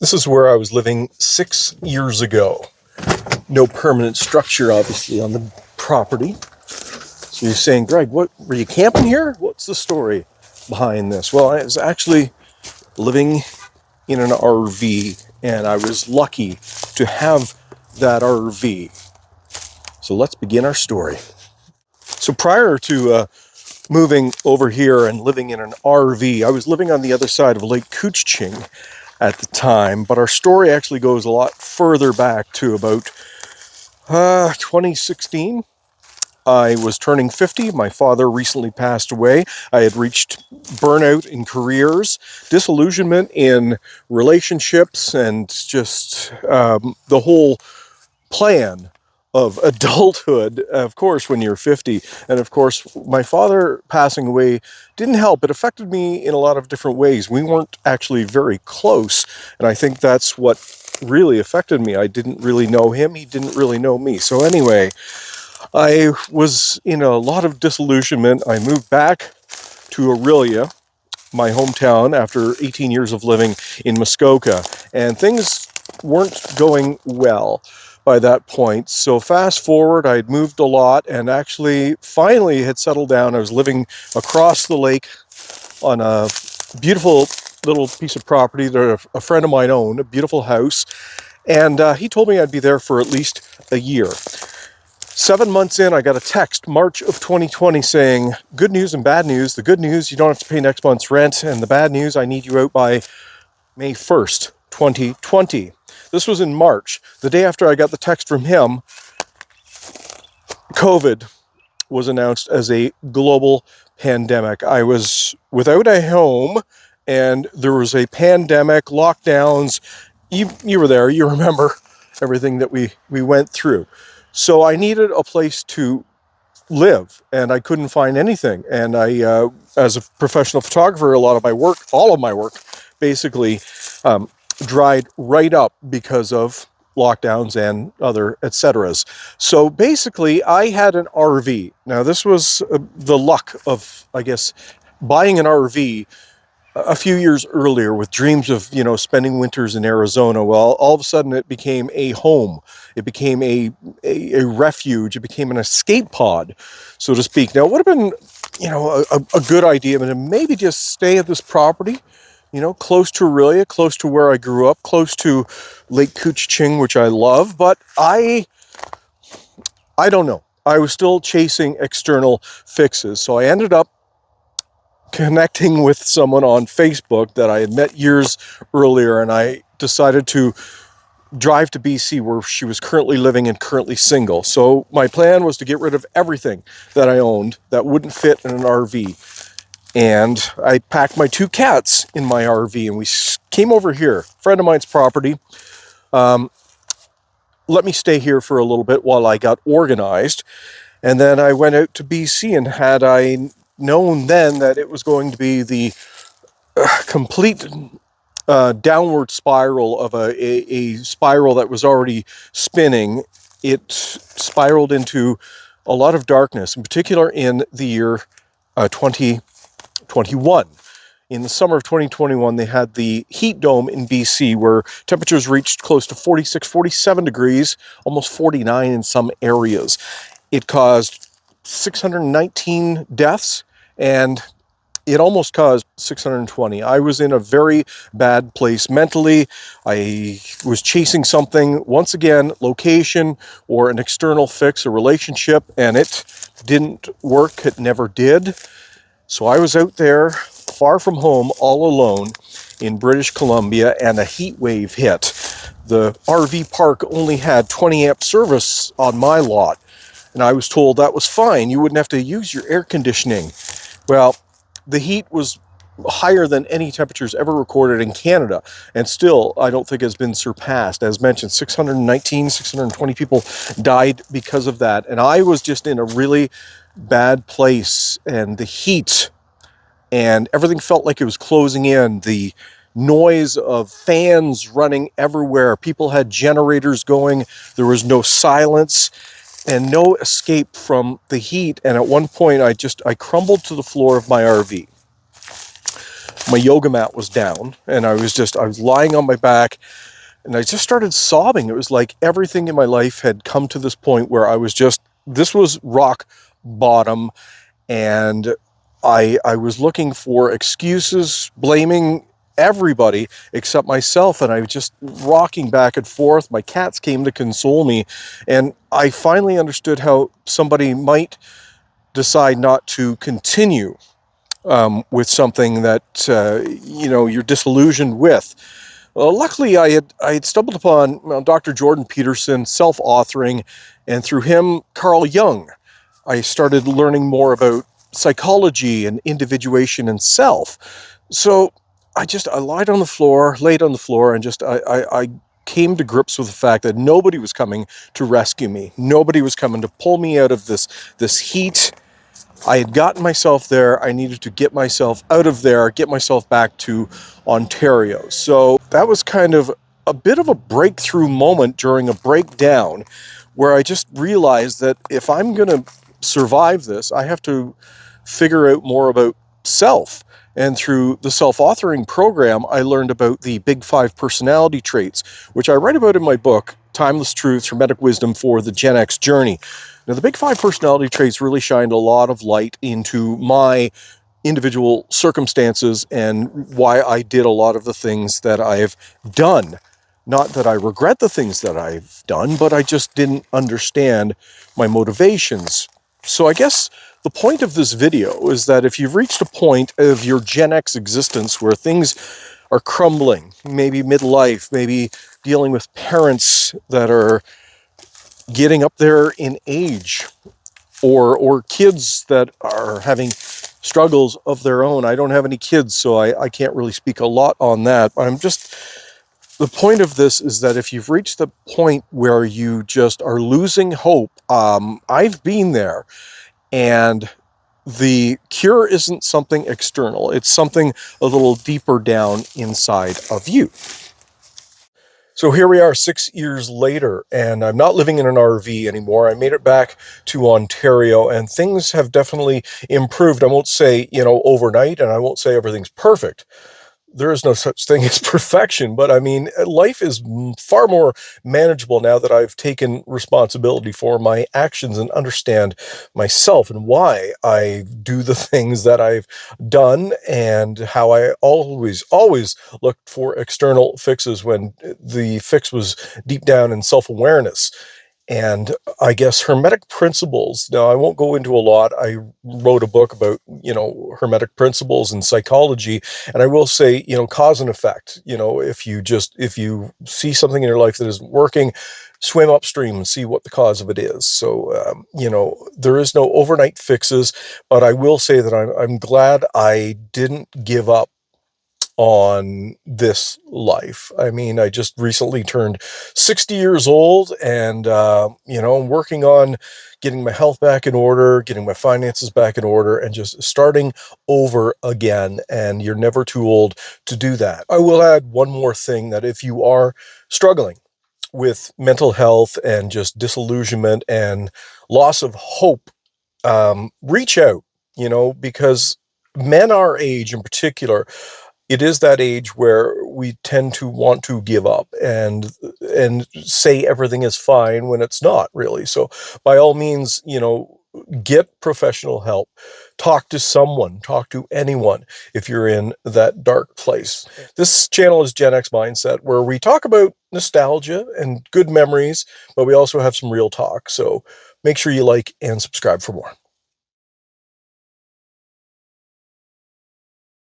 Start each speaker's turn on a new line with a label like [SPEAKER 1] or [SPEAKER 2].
[SPEAKER 1] This is where I was living 6 years ago. No permanent structure, obviously, on the property. So you're saying, Greg, what were you camping here? What's the story behind this? Well, I was actually living in an RV, and I was lucky to have that RV. So let's begin our story. So prior to moving over here and living in an RV, I was living on the other side of Lake Couchiching at the time, but our story actually goes a lot further back to about 2016. I was turning 50. My father recently passed away. I had reached burnout in careers, disillusionment in relationships, and just the whole plan of adulthood, of course, when you're 50. And of course, my father passing away didn't help. It affected me in a lot of different ways. We weren't actually very close, and I think that's what really affected me. I didn't really know him. He didn't really know me. So anyway, I was in a lot of disillusionment. I moved back to Aurelia, my hometown, after 18 years of living in Muskoka, and things weren't going well by that point. So fast forward, I'd moved a lot and actually finally had settled down. I was living across the lake on a beautiful little piece of property that a friend of mine owned, a beautiful house, and he told me I'd be there for at least a year. 7 months in, I got a text, March of 2020, saying, good news and bad news. The good news, you don't have to pay next month's rent, and the bad news, I need you out by May 1st, 2020. This was in March. The day after I got the text from him, COVID was announced as a global pandemic. I was without a home, and there was a pandemic, lockdowns. You were there, you remember everything that we went through. So I needed a place to live, and I couldn't find anything. And I, as a professional photographer, all of my work, basically dried right up because of lockdowns and other et ceteras. So basically, I had an RV. Now, this was the luck of, I guess, buying an RV a few years earlier with dreams of, spending winters in Arizona. Well, all of a sudden it became a home. It became a refuge. It became an escape pod, so to speak. Now, it would have been, a good idea, but maybe just stay at this property, close to Aurelia, close to where I grew up, close to Lake Couchiching, which I love. But I don't know. I was still chasing external fixes. So I ended up connecting with someone on Facebook that I had met years earlier, and I decided to drive to BC, where she was currently living and currently single. So my plan was to get rid of everything that I owned that wouldn't fit in an RV. And I packed my 2 cats in my RV, and we came over here, a friend of mine's property. Let me stay here for a little bit while I got organized. And then I went out to BC, and had I known then that it was going to be the complete downward spiral of a spiral that was already spinning, it spiraled into a lot of darkness, in particular in the year 2021. In the summer of 2021, they had the heat dome in BC, where temperatures reached close to 46, 47 degrees, almost 49 in some areas. It caused 619 deaths, and it almost caused 620. I was in a very bad place mentally. I was chasing something, once again, location or an external fix, a relationship, and it didn't work. It never did. So I was out there, far from home, all alone in British Columbia, and a heat wave hit. The RV park only had 20 amp service on my lot, and I was told that was fine. You wouldn't have to use your air conditioning. Well, the heat was higher than any temperatures ever recorded in Canada, and still I don't think has been surpassed. As mentioned, 620 people died because of that, and I was just in a really bad place, and the heat and everything felt like it was closing in. The noise of fans running everywhere, people had generators going, there was no silence and no escape from the heat. And at one point I crumbled to the floor of my RV. My yoga mat was down, and I was lying on my back, and I just started sobbing. It was like everything in my life had come to this point where this was rock bottom, and I was looking for excuses, blaming everybody except myself, and I was just rocking back and forth. My cats came to console me, and I finally understood how somebody might decide not to continue with something that you're disillusioned with. Well, luckily, I had stumbled upon Dr. Jordan Peterson, self-authoring, and through him, Carl Jung. I started learning more about psychology and individuation and self. So I laid on the floor, and I came to grips with the fact that nobody was coming to rescue me. Nobody was coming to pull me out of this heat. I had gotten myself there. I needed to get myself out of there, get myself back to Ontario. So that was kind of a bit of a breakthrough moment during a breakdown where I just realized that if I'm going to survive this, I have to figure out more about self. And through the self-authoring program, I learned about the Big Five personality traits, which I write about in my book, Timeless Truths, Hermetic Wisdom for the Gen X Journey. Now, the Big Five personality traits really shined a lot of light into my individual circumstances and why I did a lot of the things that I've done. Not that I regret the things that I've done, but I just didn't understand my motivations. So I guess the point of this video is that if you've reached a point of your Gen X existence where things are crumbling, maybe midlife, maybe dealing with parents that are getting up there in age, or kids that are having struggles of their own. I don't have any kids, so I can't really speak a lot on that. But the point of this is that if you've reached the point where you just are losing hope, I've been there, and the cure isn't something external. It's something a little deeper down inside of you. So here we are 6 years later, and I'm not living in an RV anymore. I made it back to Ontario, and things have definitely improved. I won't say, overnight, and I won't say everything's perfect. There is no such thing as perfection, but I mean, life is far more manageable now that I've taken responsibility for my actions and understand myself and why I do the things that I've done, and how I always looked for external fixes when the fix was deep down in self-awareness. And I guess Hermetic principles. Now, I won't go into a lot. I wrote a book about, Hermetic principles and psychology. And I will say, cause and effect. If you see something in your life that isn't working, swim upstream and see what the cause of it is. So, there is no overnight fixes, but I will say that I'm glad I didn't give up on this life. I mean, I just recently turned 60 years old, and I'm working on getting my health back in order, getting my finances back in order, and just starting over again. And you're never too old to do that. I will add one more thing, that if you are struggling with mental health and just disillusionment and loss of hope, reach out, because men our age in particular, it is that age where we tend to want to give up and say everything is fine when it's not really. So by all means, get professional help. Talk to someone, talk to anyone if you're in that dark place. This channel is Gen X Mindset, where we talk about nostalgia and good memories, but we also have some real talk. So make sure you like and subscribe for more.